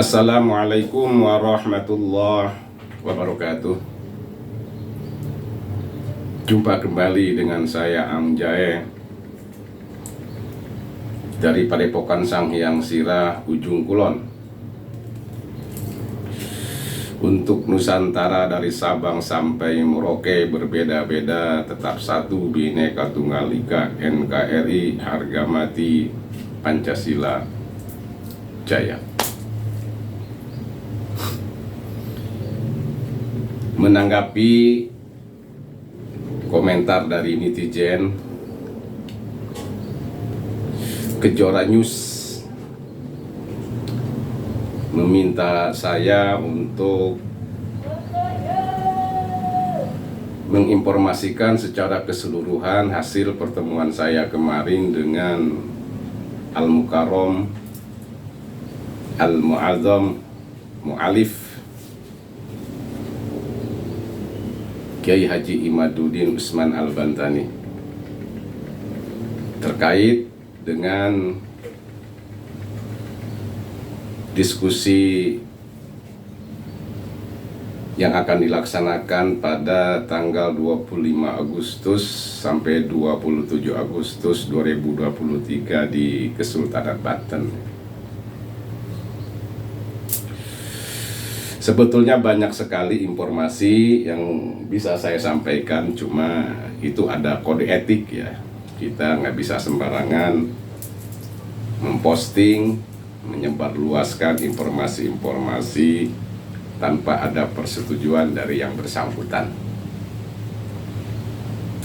Assalamualaikum warahmatullahi wabarakatuh. Jumpa kembali dengan saya Amjae dari Padepokan Sanghyang Sirah Ujung Kulon. Untuk Nusantara dari Sabang sampai Merauke berbeda-beda, tetap satu Bhinneka Tunggal Ika, NKRI, harga mati Pancasila Jaya. Menanggapi komentar dari netizen, Kejora News meminta saya untuk menginformasikan secara keseluruhan hasil pertemuan saya kemarin dengan Al-Mukarram Al-Mu'azzam Mu'alif Kiai Haji Imaduddin Usman Al-Bantani terkait dengan diskusi yang akan dilaksanakan pada tanggal 25 Agustus sampai 27 Agustus 2023 di Kesultanan Banten. Sebetulnya banyak sekali informasi yang bisa saya sampaikan, cuma itu ada kode etik ya. Kita nggak bisa sembarangan memposting, menyebarluaskan informasi-informasi tanpa ada persetujuan dari yang bersangkutan.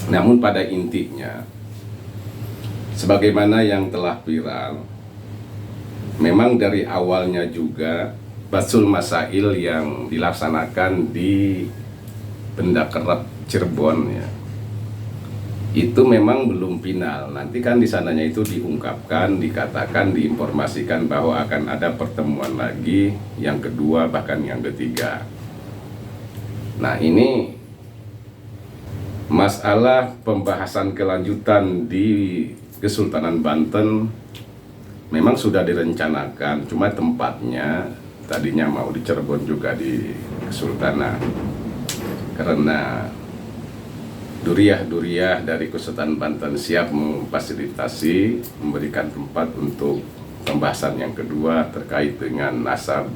Namun pada intinya, sebagaimana yang telah viral, memang dari awalnya juga Basul Masail yang dilaksanakan di Benda Kerap Cirebon ya, itu memang belum final. Nanti kan di sananya itu diungkapkan, dikatakan, diinformasikan bahwa akan ada pertemuan lagi, yang kedua bahkan yang ketiga. Nah, ini masalah pembahasan kelanjutan di Kesultanan Banten memang sudah direncanakan, cuma tempatnya tadinya mau di Cirebon juga di Kesultanan, karena Duriah dari Kesultanan Banten siap memfasilitasi, memberikan tempat untuk pembahasan yang kedua terkait dengan nasab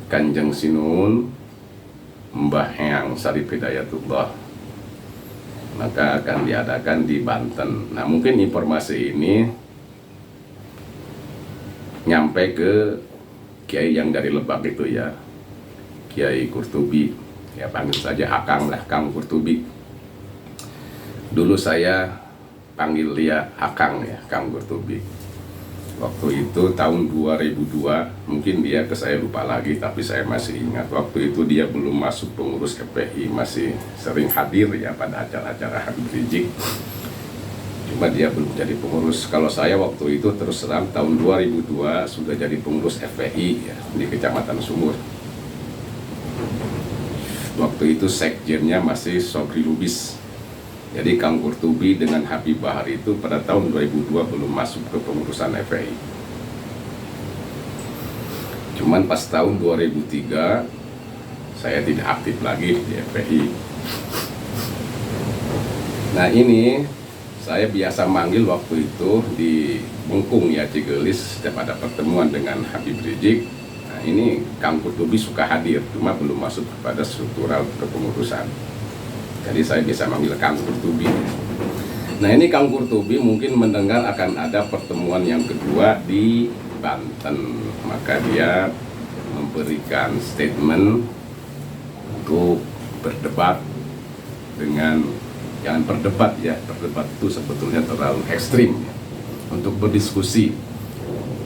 Kanjeng Sinuhun Mbah Eyang Sarip Hidayatullah, maka akan diadakan di Banten. Nah, mungkin informasi ini nyampe ke Kiai yang dari Lebak itu ya, Kiai Kurtubi, ya panggil saja Akang lah, Kang Kurtubi. Dulu saya panggil dia Akang ya, Kang Kurtubi. Waktu itu tahun 2002, mungkin dia ke saya lupa lagi, tapi saya masih ingat waktu itu dia belum masuk pengurus FPI, masih sering hadir ya pada acara-acara Habib Rizik. Cuma dia belum jadi pengurus. Kalau saya waktu itu terus terang tahun 2002 sudah jadi pengurus FPI ya, di Kecamatan Sumur. Waktu itu sekjennya masih Sobri Lubis. Jadi Kang Kurtubi dengan Habib Bahar itu pada tahun 2002 belum masuk ke pengurusan FPI. Cuman pas tahun 2003 saya tidak aktif lagi di FPI. Nah, ini saya biasa manggil waktu itu di Bengkung ya, Cigelis, setiap ada pertemuan dengan Habib Rizik. Nah, ini Kang Kurtubi suka hadir, cuma belum masuk kepada struktural kepengurusan. Jadi saya bisa manggil Kang Kurtubi. Nah, ini Kang Kurtubi mungkin mendengar akan ada pertemuan yang kedua di Banten, maka dia memberikan statement untuk berdebat dengan, jangan berdebat ya, berdebat itu sebetulnya terlalu ekstrim ya, untuk berdiskusi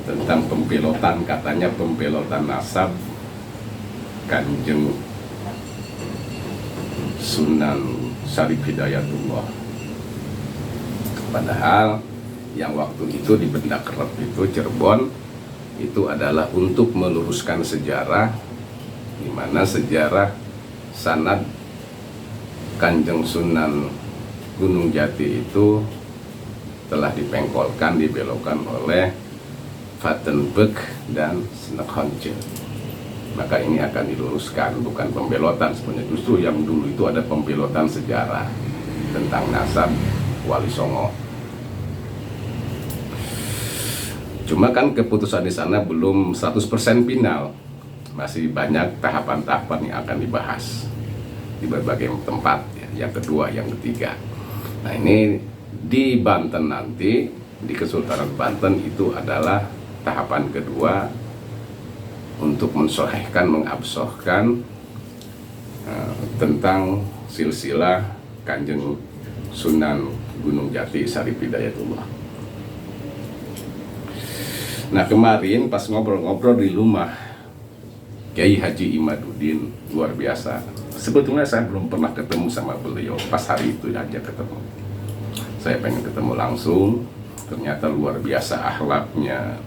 tentang pembelotan, katanya pembelotan nasab Kanjeng Sunan Sarip Hidayatullah. Padahal yang waktu itu di Benda Kerap itu Cirebon itu adalah untuk meluruskan sejarah, di mana sejarah sanad Kanjeng Sunan Gunung Jati itu telah dipengkolkan, dibelokkan oleh Vattenberg dan Snekhonje. maka ini akan diluruskan, bukan pembelotan. Sebenarnya justru yang dulu itu ada pembelotan sejarah tentang nasab Wali Songo. Cuma kan keputusan di sana belum 100% final, masih banyak tahapan-tahapan yang akan dibahas di berbagai tempat ya, yang kedua, yang ketiga. Nah ini di Banten nanti, di Kesultanan Banten itu adalah tahapan kedua untuk mensohihkan, mengabsohkan tentang silsilah Kanjeng Sunan Gunung Jati Syarif Hidayatullah. Nah kemarin pas ngobrol-ngobrol di rumah Kiai Haji Imaduddin, luar biasa. Sebetulnya saya belum pernah ketemu sama beliau, pas hari itu aja ketemu. Saya pengen ketemu langsung, ternyata luar biasa akhlaknya,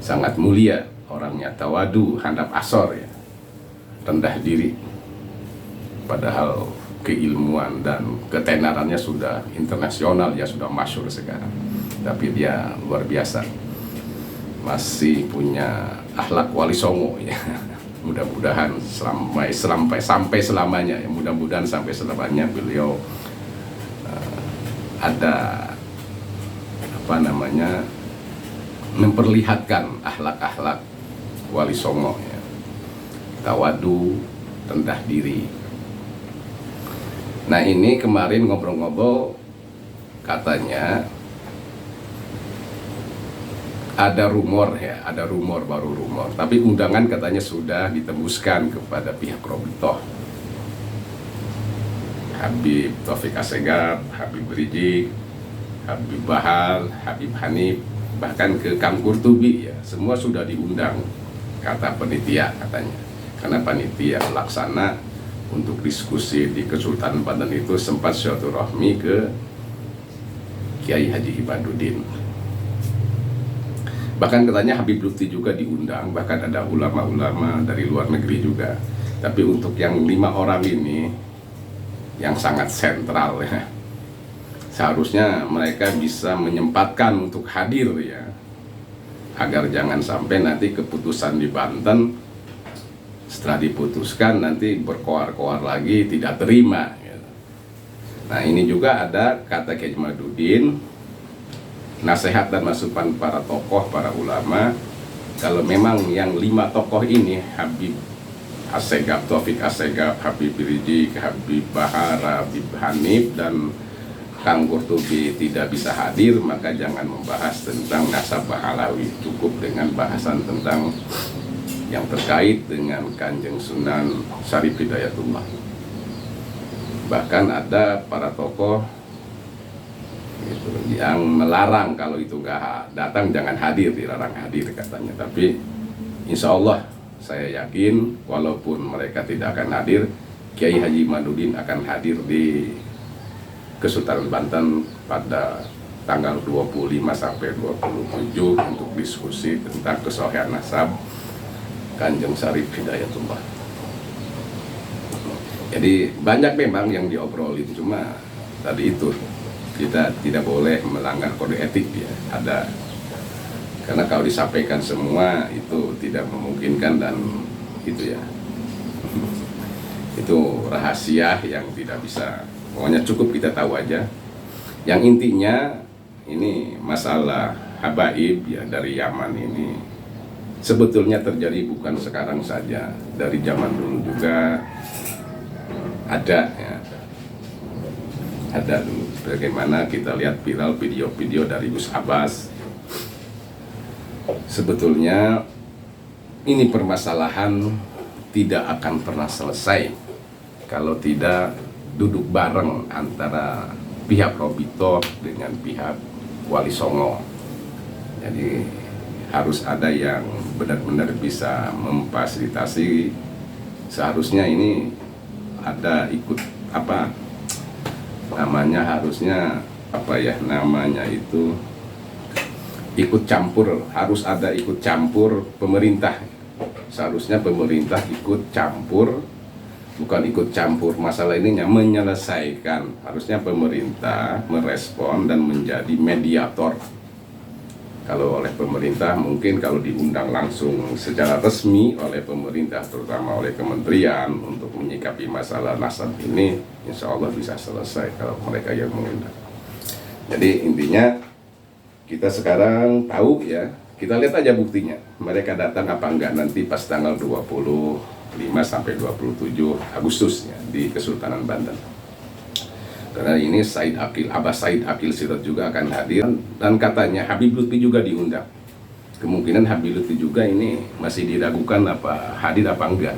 sangat mulia, orangnya tawadu, handap asor ya, rendah diri. Padahal keilmuan dan ketenarannya sudah internasional ya, sudah masyhur sekarang. Tapi dia luar biasa, masih punya akhlak Wali Songo ya. Mudah-mudahan sampai selamanya ya, mudah-mudahan sampai selamanya beliau ada memperlihatkan akhlak-akhlak Wali Songo ya. Tawadu, rendah diri. Nah ini kemarin ngobrol-ngobrol, katanya ada rumor ya, baru rumor. Tapi undangan katanya sudah ditembuskan kepada pihak Robitoh. Habib Taufik Assegaf, Habib Rizik, Habib Bahal, Habib Hanif, bahkan ke Kang Qurtubi ya, semua sudah diundang, kata panitia katanya. Karena panitia pelaksana untuk diskusi di Kesultanan Banten itu sempat silaturahmi ke Kiai Haji Imaduddin. Bahkan katanya Habib Lutfi juga diundang, bahkan ada ulama-ulama dari luar negeri juga. Tapi untuk yang 5 orang ini, yang sangat sentral ya, seharusnya mereka bisa menyempatkan untuk hadir ya, agar jangan sampai nanti keputusan di Banten setelah diputuskan nanti berkoar-koar lagi, tidak terima gitu. Nah ini juga ada kata Kiai Imaduddin, nasihat dan masukan para tokoh, para ulama, kalau memang yang 5 tokoh ini, Habib Assegaf, Taufik Assegaf, Habib Rizik, Habib Bahar, Habib Hanif, dan Kang Qurtubi tidak bisa hadir, maka jangan membahas tentang nasab Alawi. Cukup dengan bahasan tentang yang terkait dengan Kanjeng Sunan Syarif Hidayatullah. Bahkan ada para tokoh gitu, yang melarang kalau itu nggak datang jangan hadir, dilarang hadir katanya. Tapi insya Allah saya yakin walaupun mereka tidak akan hadir, Kiai Haji Imaduddin akan hadir di Kesultanan Banten pada tanggal 25 sampai 27 untuk diskusi tentang kesohihan nasab Kanjeng Syarif Hidayatullah. Jadi banyak memang yang diobrolin, cuma tadi itu kita tidak boleh melanggar kode etik ya, ada. Karena kalau disampaikan semua itu tidak memungkinkan dan itu ya, itu rahasia yang tidak bisa, pokoknya cukup kita tahu aja. Yang intinya ini masalah habaib ya dari Yaman ini sebetulnya terjadi bukan sekarang saja, dari zaman dulu juga ada ya. Ada dulu, bagaimana kita lihat viral video-video dari Gus Abbas. Sebetulnya ini permasalahan tidak akan pernah selesai kalau tidak duduk bareng antara pihak Robitoh dengan pihak Wali Songo. Jadi harus ada yang benar-benar bisa memfasilitasi. Seharusnya ini ada ikut apa namanya, harusnya apa ya namanya itu, ikut campur, harus ada ikut campur pemerintah. Seharusnya pemerintah ikut campur, bukan ikut campur masalah ini, menyelesaikan. Harusnya pemerintah merespon dan menjadi mediator. Kalau oleh pemerintah mungkin kalau diundang langsung secara resmi oleh pemerintah, terutama oleh kementerian untuk menyikapi masalah nasab ini, insya Allah bisa selesai kalau mereka yang mengundang. Jadi intinya kita sekarang tahu ya, kita lihat aja buktinya. Mereka datang apa enggak nanti pas tanggal 25 sampai 27 Agustus ya, di Kesultanan Banten. Karena ini Abah Said Akil Sirot juga akan hadir, dan katanya Habib Lutfi juga diundang. Kemungkinan Habib Lutfi juga ini masih diragukan apa hadir apa enggak.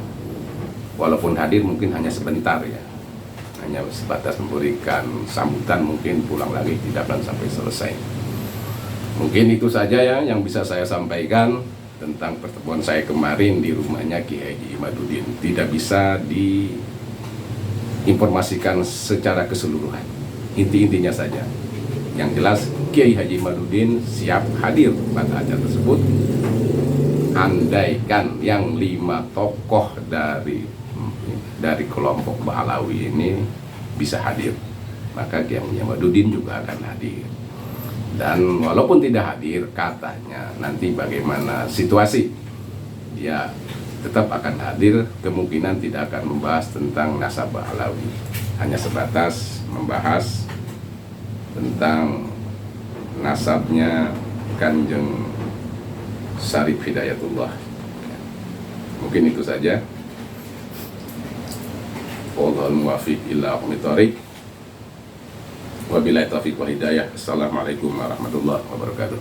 Walaupun hadir mungkin hanya sebentar ya, hanya sebatas memberikan sambutan, mungkin pulang lagi, tidak akan sampai selesai. Mungkin itu saja ya yang bisa saya sampaikan tentang pertemuan saya kemarin di rumahnya Kiai Haji Imaduddin. Tidak bisa diinformasikan secara keseluruhan, inti-intinya saja. Yang jelas Kiai Haji Imaduddin siap hadir pada acara tersebut. Andaikan yang 5 tokoh dari kelompok Baalawi ini bisa hadir, maka Kiai Haji Imaduddin juga akan hadir. Dan walaupun tidak hadir, katanya nanti bagaimana situasi, dia tetap akan hadir. Kemungkinan tidak akan membahas tentang nasab Baalawi, hanya sebatas membahas tentang nasabnya Kanjeng Syarif Hidayatullah. Mungkin itu saja. Wallahul muwaffiq ila aqwamit thoriq. Wabillahi taufiq wa hidayah. Assalamualaikum warahmatullahi wabarakatuh.